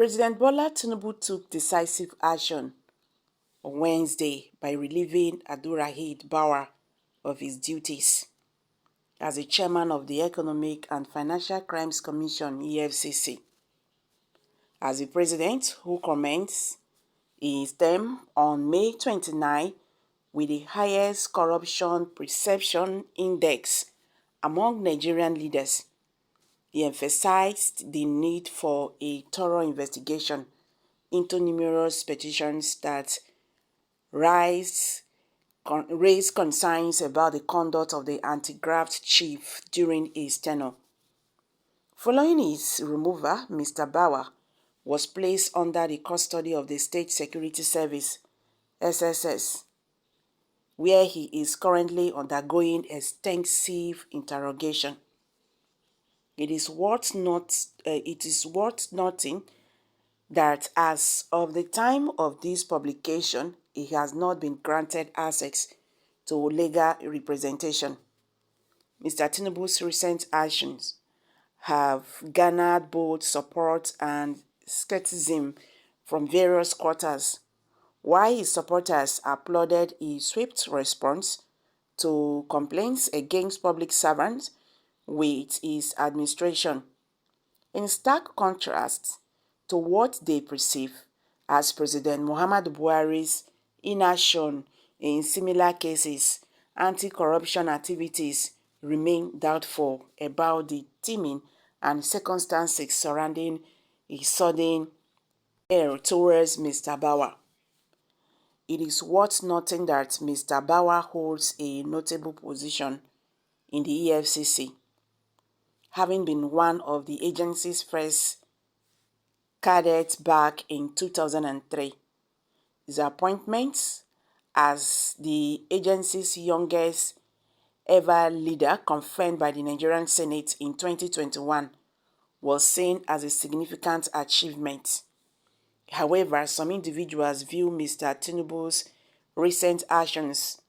President Bola Tinubu took decisive action on Wednesday by relieving Abdulrahid Bawar of his duties as the chairman of the Economic and Financial Crimes Commission (EFCC). As the president, who commenced his term on May 29 with the highest corruption perception index among Nigerian leaders, he emphasized the need for a thorough investigation into numerous petitions that raised concerns about the conduct of the anti-graft chief during his tenure. Following his removal, Mr. Bawar was placed under the custody of the State Security Service (SSS), where he is currently undergoing extensive interrogation. It is worth noting that as of the time of this publication, he has not been granted access to legal representation. Mr. Tinubu's recent actions have garnered both support and skepticism from various quarters, while his supporters applauded his swift response to complaints against public servants with his administration. In stark contrast to what they perceive as President Muhammadu Buhari's inaction in similar cases, anti-corruption activities remain doubtful about the timing and circumstances surrounding his sudden error towards Mr. Bawar. It is worth noting that Mr. Bawar holds a notable position in the EFCC, having been one of the agency's first cadets back in 2003. His appointment as the agency's youngest ever leader, confirmed by the Nigerian Senate in 2021, was seen as a significant achievement. However, some individuals view Mr. Tinubu's recent actions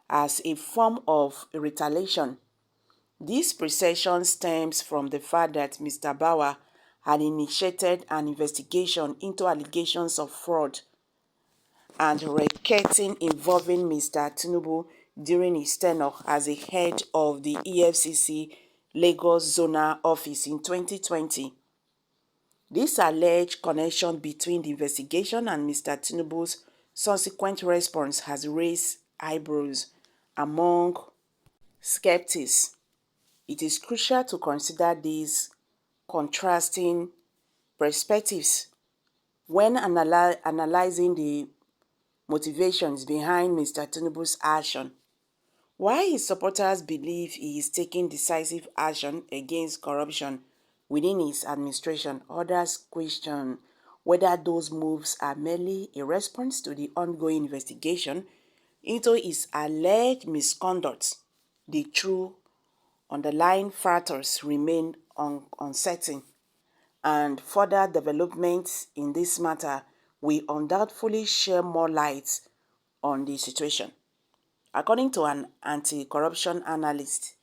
as a form of retaliation. This perception stems from the fact that Mr. Bawar had initiated an investigation into allegations of fraud and racketeering involving Mr. Tinubu during his tenure as the head of the EFCC Lagos Zonal Office in 2020. This alleged connection between the investigation and Mr. Tinubu's subsequent response has raised eyebrows among skeptics. It is crucial to consider these contrasting perspectives when analyzing the motivations behind Mr. Tinubu's action. While his supporters believe he is taking decisive action against corruption within his administration, others question whether those moves are merely a response to the ongoing investigation into his alleged misconduct. The true underlying factors remain uncertain, and further developments in this matter will undoubtedly shed more light on the situation. According to an anti-corruption analyst,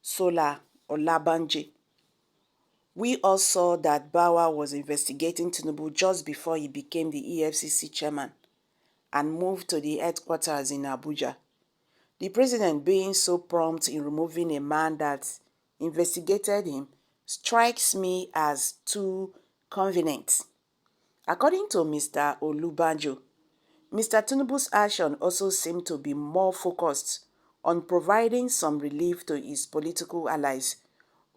Sola Olabanji, we all saw that Bawar was investigating Tinubu just before he became the EFCC chairman and moved to the headquarters in Abuja. The president being so prompt in removing a man that investigated him strikes me as too convenient. According to Mr. Olubanjo, Mr. Tinubu's action also seemed to be more focused on providing some relief to his political allies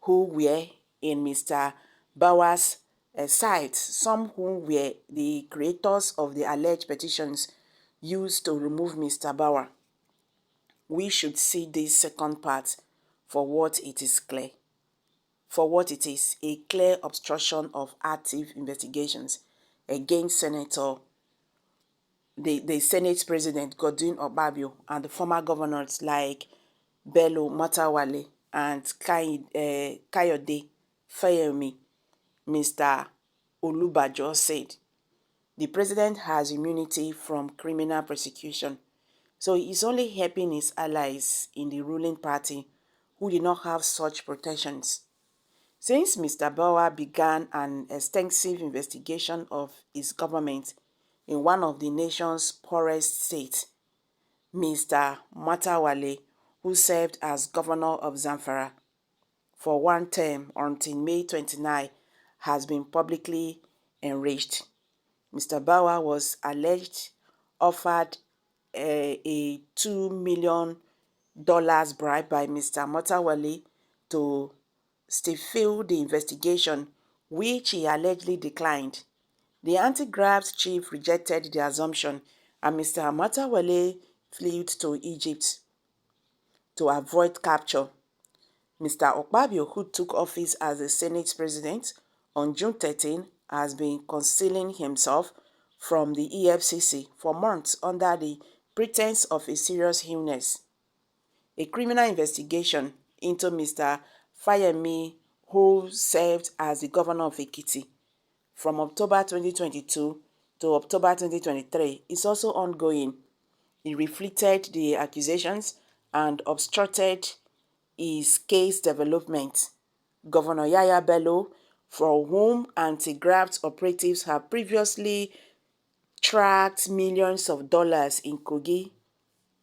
who were in Mr. Bawar's side, some who were the creators of the alleged petitions used to remove Mr. Bawar. We should see this second part for what it is, a clear obstruction of active investigations against the Senate President Godwin Obabio and the former governors like Bello Matawalle and Kayode Fayemi. Mr. Olubajo said, the president has immunity from criminal prosecution, so he is only helping his allies in the ruling party who do not have such protections. Since Mr. Bauer began an extensive investigation of his government in one of the nation's poorest states, Mr. Matawale, who served as governor of Zamfara for one term until May 29, has been publicly enraged. Mr. Bauer was alleged offered a $2 million bribe by Mr. Matawale to stifle the investigation, which he allegedly declined. The anti-graft chief rejected the assumption, and Mr. Matawale fled to Egypt to avoid capture. Mr. Okpabio, who took office as the Senate president on June 13, has been concealing himself from the EFCC for months under the pretense of a serious illness. A criminal investigation into Mr. Fayemi, who served as the governor of Ekiti from October 2022 to October 2023, is also ongoing. He reflected the accusations and obstructed his case development. Governor Yaya Bello, for whom anti-graft operatives have previously tracked millions of dollars in Kogi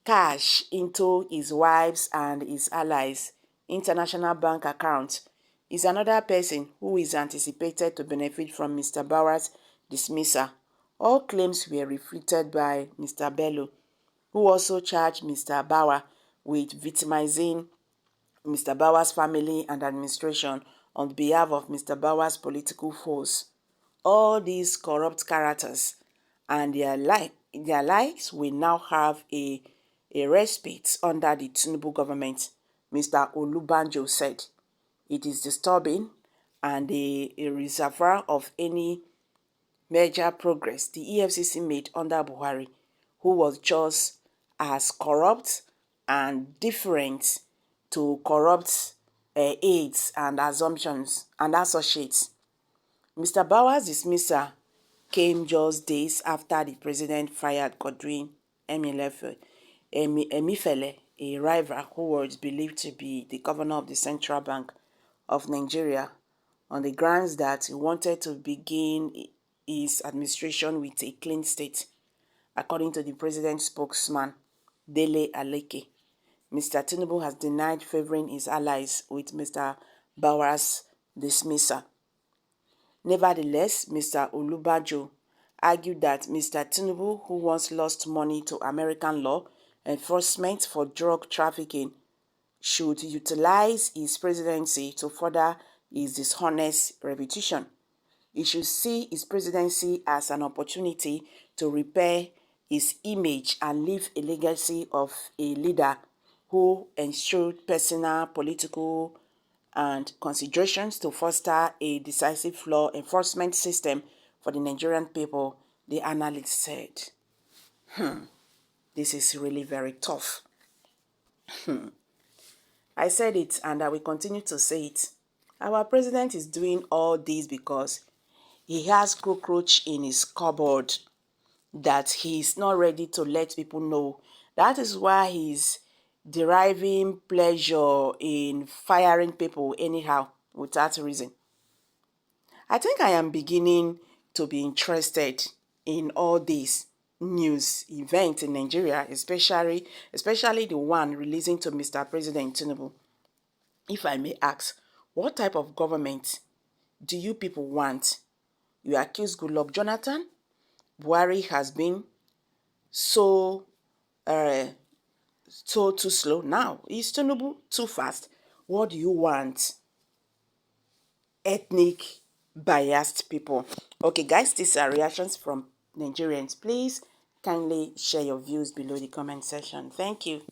cash into his wife's and his allies' international bank accounts, is another person who is anticipated to benefit from Mr. Bauer's dismissal. All claims were refuted by Mr. Bello, who also charged Mr. Bauer with victimizing Mr. Bauer's family and administration on behalf of Mr. Bauer's political foes. All these corrupt characters and their likes will now have a respite under the Tinubu government, Mr. Olubanjo said. It is disturbing and a reservoir of any major progress the EFCC made under Buhari, who was just as corrupt and different to corrupt aides and assumptions and associates. Mr. Bauer's dismissal came just days after the president fired Godwin Emefiele, a rival who was believed to be the governor of the Central Bank of Nigeria, on the grounds that he wanted to begin his administration with a clean state, according to the president's spokesman, Dele Aleke. Mr. Tinubu has denied favoring his allies with Mr. Bauer's dismissal. Nevertheless, Mr. Olubanjo argued that Mr. Tinubu, who once lost money to American law enforcement for drug trafficking, should utilize his presidency to further his dishonest reputation. He should see his presidency as an opportunity to repair his image and leave a legacy of a leader who ensured personal, political, and considerations to foster a decisive law enforcement system for the Nigerian people, the analyst said. This is really very tough. I said it and I will continue to say it. Our president is doing all this because he has cockroach in his cupboard that he is not ready to let people know. That is why he's deriving pleasure in firing people anyhow without reason. I think I am beginning to be interested in all these news events in Nigeria, especially the one releasing to Mr. President Tinubu. If I may ask, what type of government do you people want? You accuse Goodluck Jonathan. Buhari has been so too slow. Now, is Tinubu too fast? What do you want? Ethnic biased people. Okay, guys, these are reactions from Nigerians. Please kindly share your views below the comment section. Thank you.